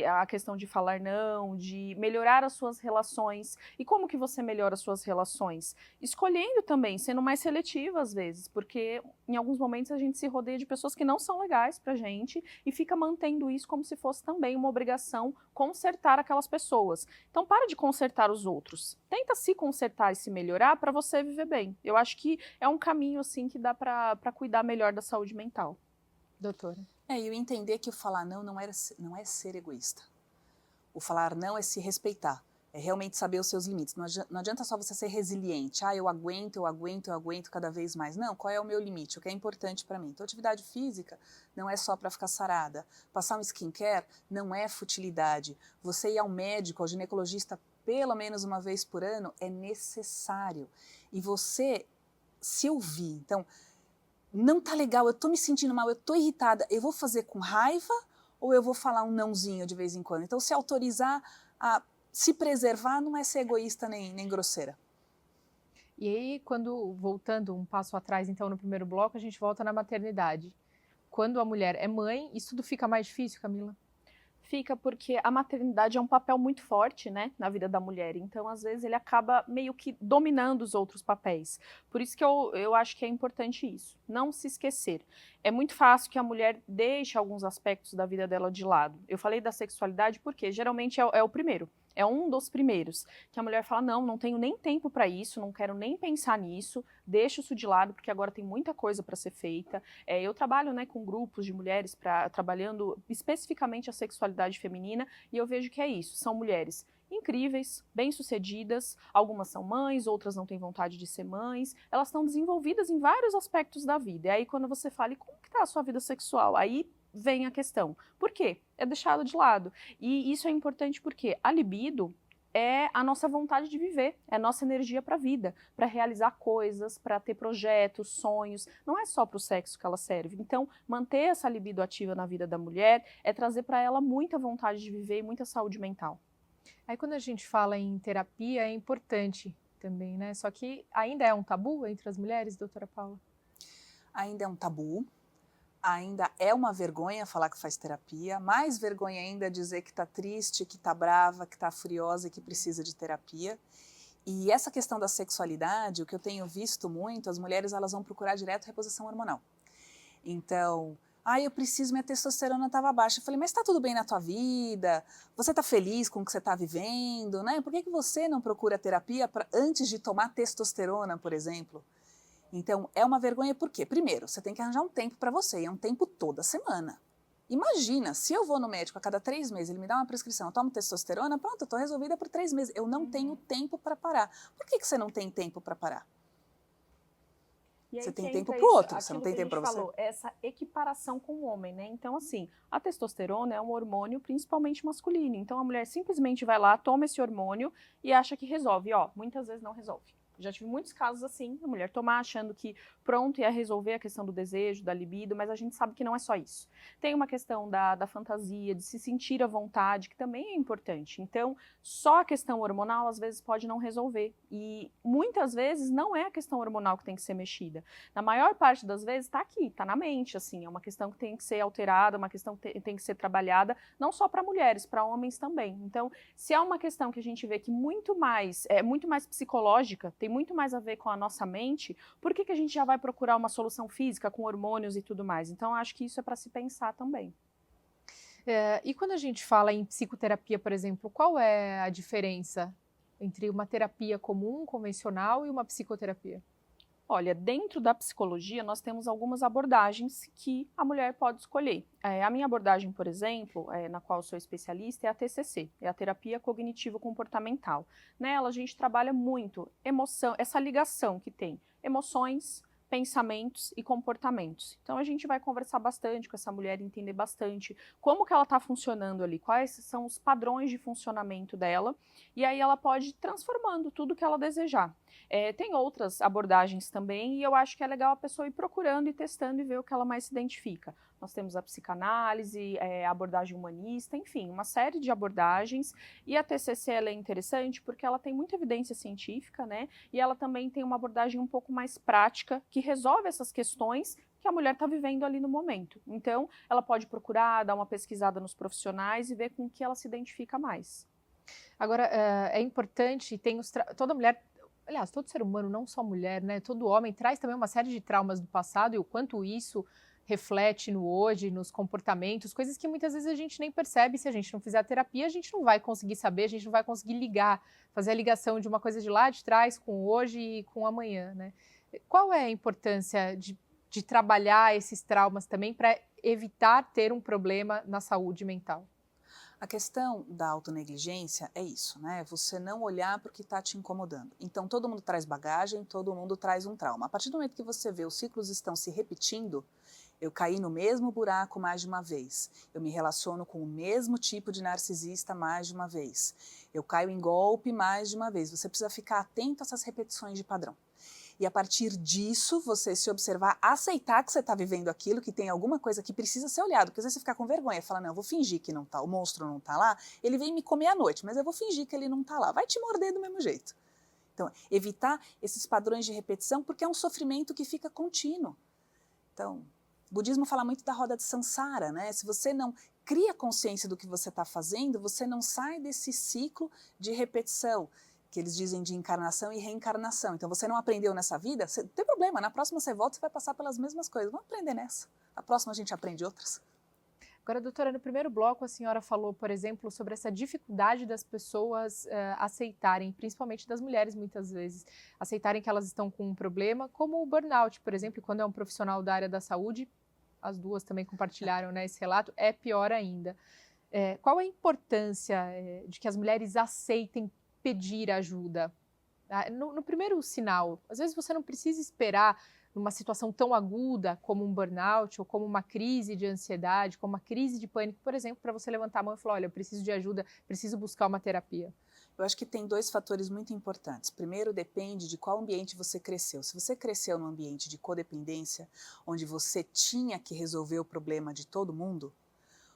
a questão de falar não, de melhorar as suas relações. E como que você melhora as suas relações? Escolhendo também, sendo mais seletiva às vezes, porque em alguns momentos a gente se rodeia de pessoas que não são legais pra gente e fica mantendo isso como se fosse também uma obrigação consertar aquelas pessoas. Então, para de consertar os outros. Tenta se consertar e se melhorar para você viver bem. Eu acho que é um caminho assim que dá para cuidar melhor da saúde mental. Doutora. E eu entender que o falar não é ser egoísta. O falar não é se respeitar. É realmente saber os seus limites. Não adianta só você ser resiliente. Eu aguento cada vez mais. Não, qual é o meu limite? O que é importante para mim? Então, atividade física não é só para ficar sarada. Passar um skincare não é futilidade. Você ir ao médico, ao ginecologista, pelo menos uma vez por ano, é necessário. E você se ouvir. Então, não tá legal, eu tô me sentindo mal, eu tô irritada. Eu vou fazer com raiva ou eu vou falar um nãozinho de vez em quando? Então, se autorizar a se preservar não é ser egoísta nem grosseira. E aí, voltando um passo atrás, então, no primeiro bloco, a gente volta na maternidade. Quando a mulher é mãe, isso tudo fica mais difícil, Camila? Fica porque a maternidade é um papel muito forte, né, na vida da mulher. Então, às vezes, ele acaba meio que dominando os outros papéis. Por isso que eu acho que é importante isso, não se esquecer. É muito fácil que a mulher deixe alguns aspectos da vida dela de lado. Eu falei da sexualidade porque geralmente é o primeiro. É um dos primeiros, que a mulher fala, não tenho nem tempo para isso, não quero nem pensar nisso, deixo isso de lado, porque agora tem muita coisa para ser feita. Eu trabalho, né, com grupos de mulheres, trabalhando especificamente a sexualidade feminina, e eu vejo que é isso, são mulheres incríveis, bem-sucedidas, algumas são mães, outras não têm vontade de ser mães, elas estão desenvolvidas em vários aspectos da vida. E aí quando você fala, e como que tá a sua vida sexual? Aí vem a questão. Por quê? É deixado de lado. E isso é importante porque a libido é a nossa vontade de viver, é a nossa energia para a vida, para realizar coisas, para ter projetos, sonhos. Não é só para o sexo que ela serve. Então, manter essa libido ativa na vida da mulher é trazer para ela muita vontade de viver e muita saúde mental. Aí, quando a gente fala em terapia, é importante também, né? Só que ainda é um tabu entre as mulheres, doutora Paula? Ainda é um tabu. Ainda é uma vergonha falar que faz terapia, mais vergonha ainda dizer que está triste, que está brava, que está furiosa e que precisa de terapia. E essa questão da sexualidade, o que eu tenho visto muito, as mulheres elas vão procurar direto reposição hormonal. Então, eu preciso, minha testosterona estava baixa. Eu falei, mas está tudo bem na tua vida? Você está feliz com o que você está vivendo? Né? Por que você não procura terapia antes de tomar testosterona, por exemplo? Então, é uma vergonha por quê? Primeiro, você tem que arranjar um tempo para você, e é um tempo toda semana. Imagina, se eu vou no médico a cada 3 meses, ele me dá uma prescrição, eu tomo testosterona, pronto, eu estou resolvida por 3 meses. Eu não tenho tempo para parar. Por que você não tem tempo para parar? Você tem tempo para o outro, você não tem tempo para você. Falou, essa equiparação com o homem, né? Então, assim, a testosterona é um hormônio principalmente masculino. Então, a mulher simplesmente vai lá, toma esse hormônio e acha que resolve. Muitas vezes não resolve. Já tive muitos casos assim, a mulher tomar achando que pronto ia resolver a questão do desejo, da libido, mas a gente sabe que não é só isso. Tem uma questão da fantasia, de se sentir à vontade, que também é importante. Então, só a questão hormonal às vezes pode não resolver. E muitas vezes não é a questão hormonal que tem que ser mexida. Na maior parte das vezes está aqui, está na mente, assim, é uma questão que tem que ser alterada, uma questão que tem que ser trabalhada, não só para mulheres, para homens também. Então, se é uma questão que a gente vê que é muito mais psicológica, tem muito mais a ver com a nossa mente, por que a gente já vai procurar uma solução física com hormônios e tudo mais? Então, acho que isso é para se pensar também. E quando a gente fala em psicoterapia, por exemplo, qual é a diferença entre uma terapia comum, convencional e uma psicoterapia? Olha, dentro da psicologia, nós temos algumas abordagens que a mulher pode escolher. A minha abordagem, por exemplo, na qual eu sou especialista, é a TCC, é a terapia cognitivo-comportamental. Nela, a gente trabalha muito emoção, essa ligação que tem emoções, pensamentos e comportamentos. Então, a gente vai conversar bastante com essa mulher, entender bastante como que ela está funcionando ali, quais são os padrões de funcionamento dela, e aí ela pode ir transformando tudo que ela desejar. Tem outras abordagens também, e eu acho que é legal a pessoa ir procurando e testando e ver o que ela mais se identifica. Nós temos a psicanálise, a abordagem humanista, enfim, uma série de abordagens. E a TCC ela é interessante porque ela tem muita evidência científica, né? E ela também tem uma abordagem um pouco mais prática que resolve essas questões que a mulher está vivendo ali no momento. Então, ela pode procurar, dar uma pesquisada nos profissionais e ver com o que ela se identifica mais. Agora, é importante, toda mulher, aliás, todo ser humano, não só mulher, né? Todo homem traz também uma série de traumas do passado e o quanto isso reflete no hoje, nos comportamentos, coisas que muitas vezes a gente nem percebe. Se a gente não fizer a terapia, a gente não vai conseguir saber, a gente não vai conseguir ligar, fazer a ligação de uma coisa de lá de trás com hoje e com amanhã, né? Qual é a importância de trabalhar esses traumas também para evitar ter um problema na saúde mental? A questão da autonegligência é isso, né? Você não olhar para o que está te incomodando. Então, todo mundo traz bagagem, todo mundo traz um trauma. A partir do momento que você vê os ciclos estão se repetindo, eu caí no mesmo buraco mais de uma vez, eu me relaciono com o mesmo tipo de narcisista mais de uma vez, eu caio em golpe mais de uma vez. Você precisa ficar atento a essas repetições de padrão. E a partir disso, você se observar, aceitar que você está vivendo aquilo, que tem alguma coisa que precisa ser olhado. Porque às vezes você fica com vergonha e fala, não, eu vou fingir que não está, o monstro não está lá, ele vem me comer à noite, mas eu vou fingir que ele não está lá. Vai te morder do mesmo jeito. Então, evitar esses padrões de repetição, porque é um sofrimento que fica contínuo. Então, o budismo fala muito da roda de samsara, né? Se você não cria consciência do que você está fazendo, você não sai desse ciclo de repetição, que eles dizem de encarnação e reencarnação. Então, você não aprendeu nessa vida, não tem problema, na próxima você volta e vai passar pelas mesmas coisas. Vamos aprender nessa. A próxima a gente aprende outras. Agora, doutora, no primeiro bloco a senhora falou, por exemplo, sobre essa dificuldade das pessoas aceitarem, principalmente das mulheres muitas vezes, aceitarem que elas estão com um problema, como o burnout, por exemplo, quando é um profissional da área da saúde, as duas também compartilharam, né, esse relato, é pior ainda. Qual a importância de que as mulheres aceitem pedir ajuda? No primeiro sinal, às vezes você não precisa esperar numa situação tão aguda como um burnout ou como uma crise de ansiedade, como uma crise de pânico, por exemplo, para você levantar a mão e falar, olha, eu preciso de ajuda, preciso buscar uma terapia. Eu acho que tem dois fatores muito importantes. Primeiro, depende de qual ambiente você cresceu. Se você cresceu num ambiente de codependência, onde você tinha que resolver o problema de todo mundo,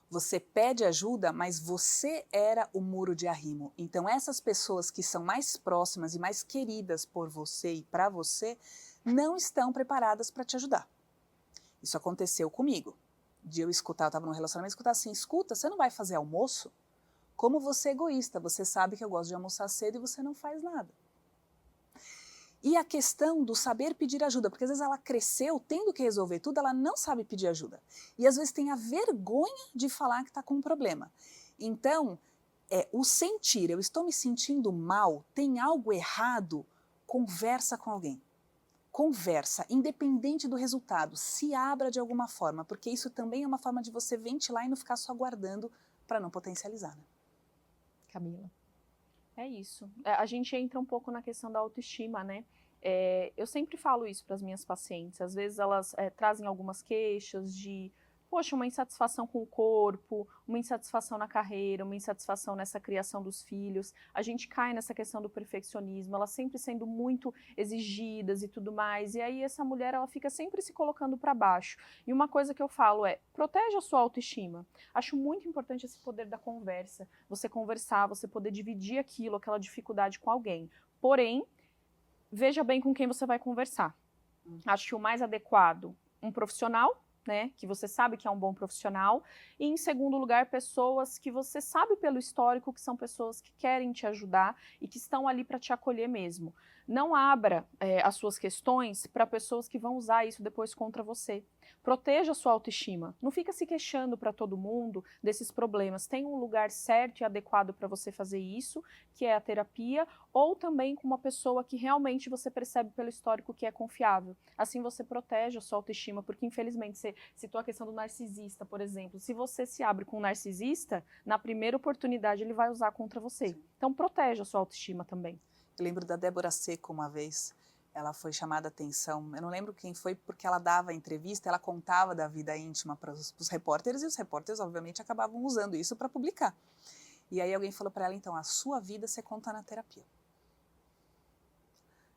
você pede ajuda, mas você era o muro de arrimo. Então, essas pessoas que são mais próximas e mais queridas por você e para você, não estão preparadas para te ajudar. Isso aconteceu comigo. De eu escutar, eu estava num relacionamento, escutar assim, escuta, você não vai fazer almoço? Como você é egoísta, você sabe que eu gosto de almoçar cedo e você não faz nada. E a questão do saber pedir ajuda, porque às vezes ela cresceu tendo que resolver tudo, ela não sabe pedir ajuda. E às vezes tem a vergonha de falar que está com um problema. Então, o sentir, eu estou me sentindo mal, tem algo errado, conversa com alguém. Conversa, independente do resultado, se abra de alguma forma, porque isso também é uma forma de você ventilar e não ficar só guardando para não potencializar. Né? Camila. É isso. A gente entra um pouco na questão da autoestima, né? Eu sempre falo isso para as minhas pacientes. Às vezes elas trazem algumas queixas de poxa, uma insatisfação com o corpo, uma insatisfação na carreira, uma insatisfação nessa criação dos filhos. A gente cai nessa questão do perfeccionismo, elas sempre sendo muito exigidas e tudo mais. E aí essa mulher, ela fica sempre se colocando para baixo. E uma coisa que eu falo é, proteja a sua autoestima. Acho muito importante esse poder da conversa. Você conversar, você poder dividir aquilo, aquela dificuldade com alguém. Porém, veja bem com quem você vai conversar. Acho que o mais adequado, um profissional, né, que você sabe que é um bom profissional, e em segundo lugar, pessoas que você sabe pelo histórico que são pessoas que querem te ajudar e que estão ali para te acolher mesmo. Não abra as suas questões para pessoas que vão usar isso depois contra você. Proteja a sua autoestima. Não fica se queixando para todo mundo desses problemas. Tem um lugar certo e adequado para você fazer isso, que é a terapia, ou também com uma pessoa que realmente você percebe pelo histórico que é confiável. Assim você protege a sua autoestima, porque infelizmente você citou a questão do narcisista, por exemplo. Se você se abre com um narcisista, na primeira oportunidade ele vai usar contra você. Então proteja a sua autoestima também. Eu lembro da Débora Seco uma vez, ela foi chamada a atenção, eu não lembro quem foi, porque ela dava entrevista, ela contava da vida íntima para os repórteres, e os repórteres obviamente acabavam usando isso para publicar. E aí alguém falou para ela, então, a sua vida você conta na terapia.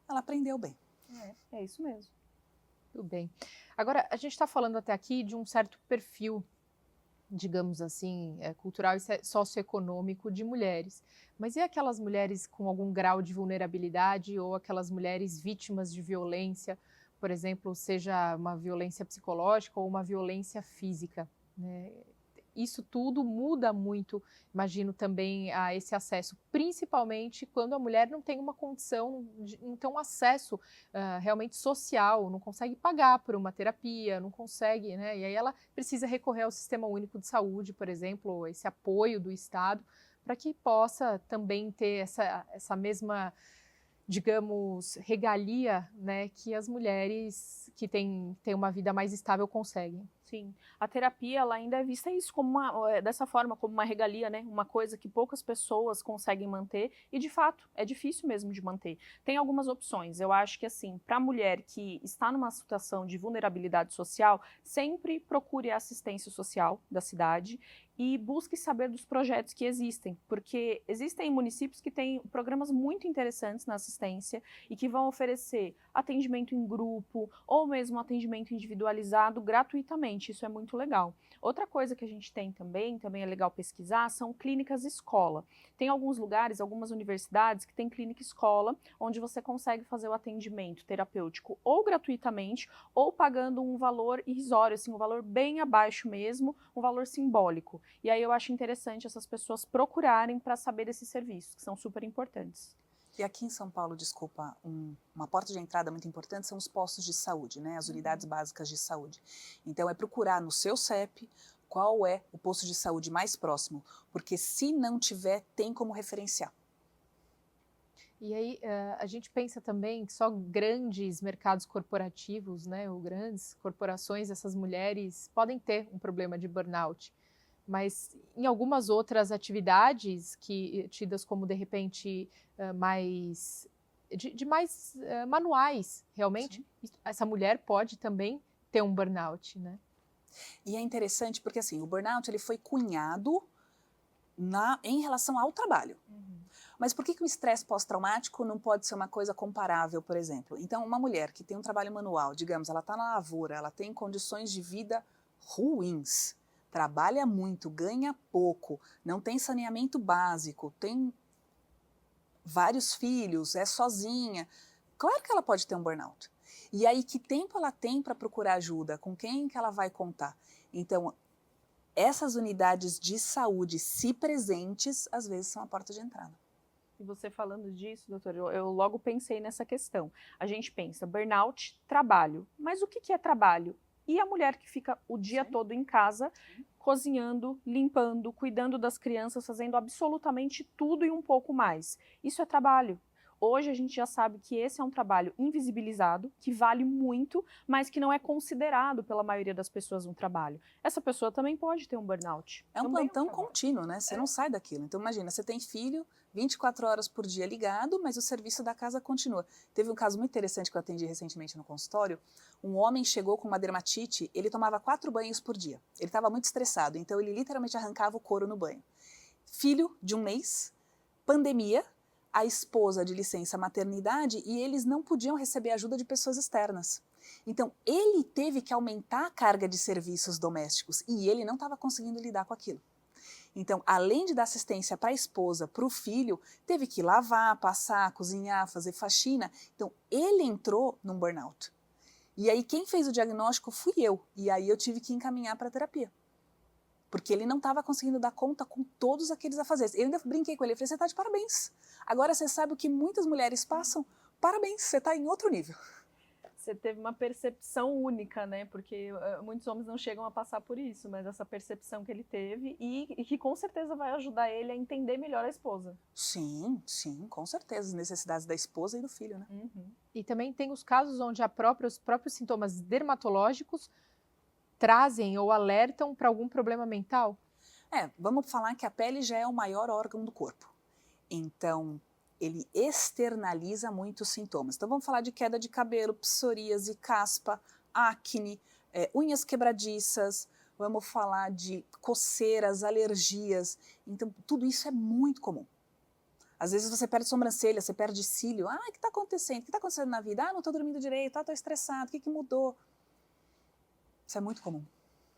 Ela aprendeu bem. É isso mesmo. Tudo bem. Agora, a gente está falando até aqui de um certo perfil, digamos assim, cultural e socioeconômico de mulheres. Mas e aquelas mulheres com algum grau de vulnerabilidade ou aquelas mulheres vítimas de violência, por exemplo, seja uma violência psicológica ou uma violência física, né? Isso tudo muda muito, imagino também, a esse acesso, principalmente quando a mulher não tem uma condição, não tem um acesso realmente social, não consegue pagar por uma terapia, não consegue, né? E aí ela precisa recorrer ao Sistema Único de Saúde, por exemplo, esse apoio do Estado, para que possa também ter essa mesma, digamos, regalia, né, que as mulheres que têm uma vida mais estável conseguem. Sim, a terapia ela ainda é vista isso como dessa forma, como uma regalia, né? Uma coisa que poucas pessoas conseguem manter e, de fato, é difícil mesmo de manter. Tem algumas opções. Eu acho que, assim, para a mulher que está numa situação de vulnerabilidade social, sempre procure a assistência social da cidade e busque saber dos projetos que existem, porque existem municípios que têm programas muito interessantes na assistência e que vão oferecer atendimento em grupo ou mesmo atendimento individualizado gratuitamente. Isso é muito legal. Outra coisa que a gente tem também é legal pesquisar, são clínicas escola. Tem alguns lugares, algumas universidades que tem clínica escola, onde você consegue fazer o atendimento terapêutico ou gratuitamente ou pagando um valor irrisório, assim, um valor bem abaixo mesmo, um valor simbólico. E aí eu acho interessante essas pessoas procurarem para saber desses serviços, que são super importantes. E aqui em São Paulo, desculpa, uma porta de entrada muito importante são os postos de saúde, né? As unidades básicas de saúde. Então, é procurar no seu CEP qual é o posto de saúde mais próximo, porque se não tiver, tem como referenciar. E aí a gente pensa também que só grandes mercados corporativos, né, ou grandes corporações, essas mulheres podem ter um problema de burnout. Mas em algumas outras atividades que tidas como de repente mais mais manuais, realmente, essa mulher pode também ter um burnout, né? E é interessante porque assim, o burnout ele foi cunhado em relação ao trabalho. Mas por que o estresse pós-traumático não pode ser uma coisa comparável, por exemplo? Então, uma mulher que tem um trabalho manual, digamos, ela está na lavoura, ela tem condições de vida ruins, trabalha muito, ganha pouco, não tem saneamento básico, tem vários filhos, é sozinha. Claro que ela pode ter um burnout. E aí, que tempo ela tem para procurar ajuda? Com quem que ela vai contar? Então, essas unidades de saúde, se presentes, às vezes são a porta de entrada. E você falando disso, doutor, eu logo pensei nessa questão. A gente pensa, burnout, trabalho. Mas o que é trabalho? E a mulher que fica o dia todo em casa, cozinhando, limpando, cuidando das crianças, fazendo absolutamente tudo e um pouco mais. Isso é trabalho. Hoje a gente já sabe que esse é um trabalho invisibilizado, que vale muito, mas que não é considerado pela maioria das pessoas no trabalho. Essa pessoa também pode ter um burnout. É um Também plantão trabalho. contínuo, né? Você não sai daquilo. Então, imagina, você tem filho, 24 horas por dia ligado, mas o serviço da casa continua. Teve um caso muito interessante que eu atendi recentemente no consultório. Um homem chegou com uma dermatite, ele tomava 4 banhos por dia. Ele estava muito estressado, então ele literalmente arrancava o couro no banho. Filho de 1 mês, pandemia, a esposa de licença maternidade e eles não podiam receber ajuda de pessoas externas. Então, ele teve que aumentar a carga de serviços domésticos e ele não estava conseguindo lidar com aquilo. Então, além de dar assistência para a esposa, para o filho, teve que lavar, passar, cozinhar, fazer faxina. Então, ele entrou num burnout. E aí, quem fez o diagnóstico fui eu. E aí, eu tive que encaminhar para a terapia. Porque ele não estava conseguindo dar conta com todos aqueles afazeres. Eu ainda brinquei com ele, falei, você está de parabéns. Agora você sabe o que muitas mulheres passam? Parabéns, você está em outro nível. Você teve uma percepção única, né? Porque muitos homens não chegam a passar por isso, mas essa percepção que ele teve e que com certeza vai ajudar ele a entender melhor a esposa. Sim, com certeza. As necessidades da esposa e do filho, né? Uhum. E também tem os casos onde os próprios sintomas dermatológicos trazem ou alertam para algum problema mental? Vamos falar que a pele já é o maior órgão do corpo. Então, ele externaliza muitos sintomas. Então, vamos falar de queda de cabelo, psoríase, caspa, acne, unhas quebradiças, vamos falar de coceiras, alergias. Então, tudo isso é muito comum. Às vezes você perde sobrancelha, você perde cílio. O que está acontecendo? O que está acontecendo na vida? Não estou dormindo direito, estou estressado, o que mudou? Isso é muito comum.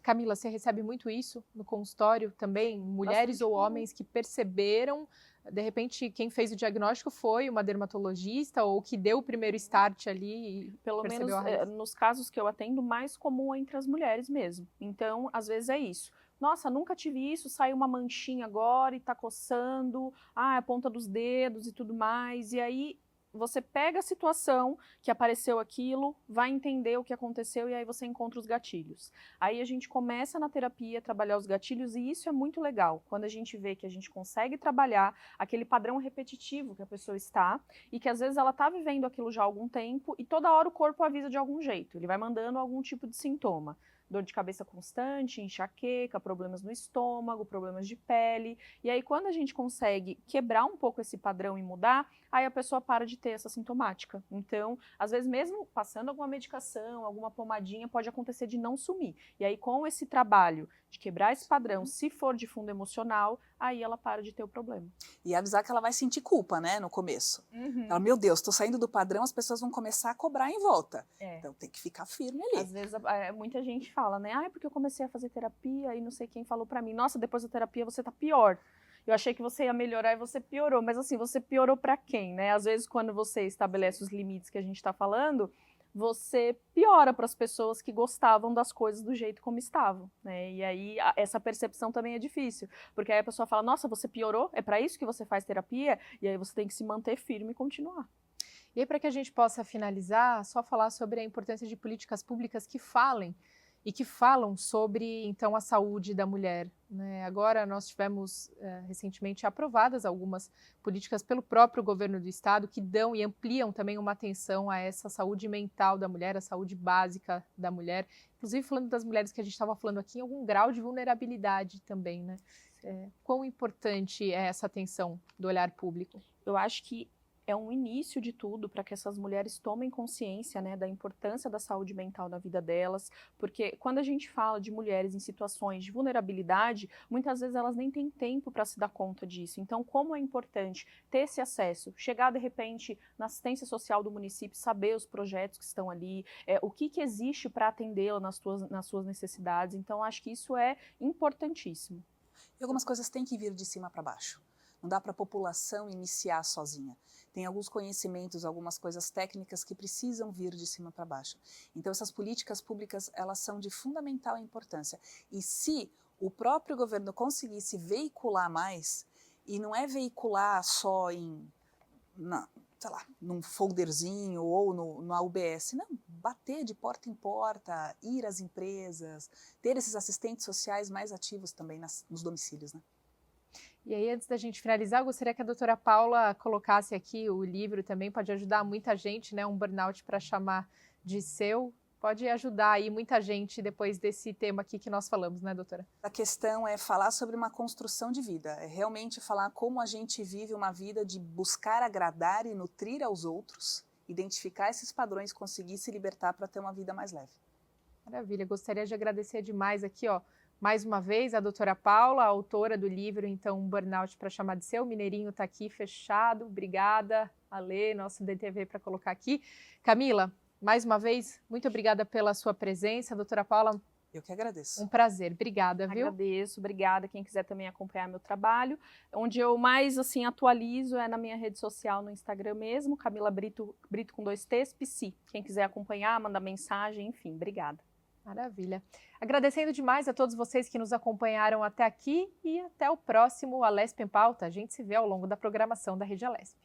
Camila, você recebe muito isso no consultório também? Mulheres ou homens que perceberam, de repente, quem fez o diagnóstico foi uma dermatologista ou que deu o primeiro start ali e Pelo menos percebeu a raiz? nos casos que eu atendo, mais comum é entre as mulheres mesmo. Então, às vezes é isso. Nossa, nunca tive isso, saiu uma manchinha agora e tá coçando, a ponta dos dedos e tudo mais. E aí você pega a situação que apareceu aquilo, vai entender o que aconteceu e aí você encontra os gatilhos. Aí a gente começa na terapia a trabalhar os gatilhos e isso é muito legal, quando a gente vê que a gente consegue trabalhar aquele padrão repetitivo que a pessoa está e que às vezes ela está vivendo aquilo já há algum tempo e toda hora o corpo avisa de algum jeito, ele vai mandando algum tipo de sintoma. Dor de cabeça constante, enxaqueca, problemas no estômago, problemas de pele. E aí, quando a gente consegue quebrar um pouco esse padrão e mudar, aí a pessoa para de ter essa sintomática. Então, às vezes, mesmo passando alguma medicação, alguma pomadinha, pode acontecer de não sumir. E aí, com esse trabalho de quebrar esse padrão, se for de fundo emocional, aí ela para de ter o problema. E avisar que ela vai sentir culpa, né, no começo. Ela, meu Deus, estou saindo do padrão, as pessoas vão começar a cobrar em volta. Então tem que ficar firme ali. Às vezes muita gente fala, né? É porque eu comecei a fazer terapia e não sei quem falou pra mim, nossa, depois da terapia você tá pior. Eu achei que você ia melhorar e você piorou. Mas assim, você piorou pra quem, né? Às vezes quando você estabelece os limites que a gente tá falando, você piora para as pessoas que gostavam das coisas do jeito como estavam, né? E aí essa percepção também é difícil, porque aí a pessoa fala, nossa, você piorou? É para isso que você faz terapia? E aí você tem que se manter firme e continuar. E aí, para que a gente possa finalizar, só falar sobre a importância de políticas públicas que falem e que falam sobre, então, a saúde da mulher, né? Agora nós tivemos recentemente aprovadas algumas políticas pelo próprio governo do estado que dão e ampliam também uma atenção a essa saúde mental da mulher, a saúde básica da mulher, inclusive falando das mulheres que a gente estava falando aqui, em algum grau de vulnerabilidade também, né? Quão importante é essa atenção do olhar público? Eu acho que é um início de tudo para que essas mulheres tomem consciência, né, da importância da saúde mental na vida delas, porque quando a gente fala de mulheres em situações de vulnerabilidade, muitas vezes elas nem têm tempo para se dar conta disso. Então, como é importante ter esse acesso, chegar de repente na assistência social do município, saber os projetos que estão ali, o que existe para atendê-la nas suas necessidades. Então, acho que isso é importantíssimo. E algumas coisas têm que vir de cima para baixo. Não dá para a população iniciar sozinha. Tem alguns conhecimentos, algumas coisas técnicas que precisam vir de cima para baixo. Então, essas políticas públicas, elas são de fundamental importância. E se o próprio governo conseguisse veicular mais, e não é veicular só num folderzinho ou na UBS, não, bater de porta em porta, ir às empresas, ter esses assistentes sociais mais ativos também nos domicílios, né? E aí, antes da gente finalizar, eu gostaria que a doutora Paula colocasse aqui o livro também, pode ajudar muita gente, né? Um burnout para chamar de seu. Pode ajudar aí muita gente depois desse tema aqui que nós falamos, né, doutora? A questão é falar sobre uma construção de vida, é realmente falar como a gente vive uma vida de buscar agradar e nutrir aos outros, identificar esses padrões, conseguir se libertar para ter uma vida mais leve. Maravilha, gostaria de agradecer demais aqui, ó, mais uma vez, a doutora Paula, a autora do livro, então, Um Burnout para Chamar de Seu. O Mineirinho está aqui fechado. Obrigada, Ale, nosso DTV, para colocar aqui. Camila, mais uma vez, muito obrigada pela sua presença. Doutora Paula, eu que agradeço. Um prazer. Obrigada, viu? Agradeço, obrigada. Quem quiser também acompanhar meu trabalho, onde eu mais assim atualizo é na minha rede social, no Instagram mesmo, Camila Brito, Brito com 2 T's, Psi. Quem quiser acompanhar, mandar mensagem, enfim, obrigada. Maravilha. Agradecendo demais a todos vocês que nos acompanharam até aqui e até o próximo Alesp em Pauta. A gente se vê ao longo da programação da Rede Alesp.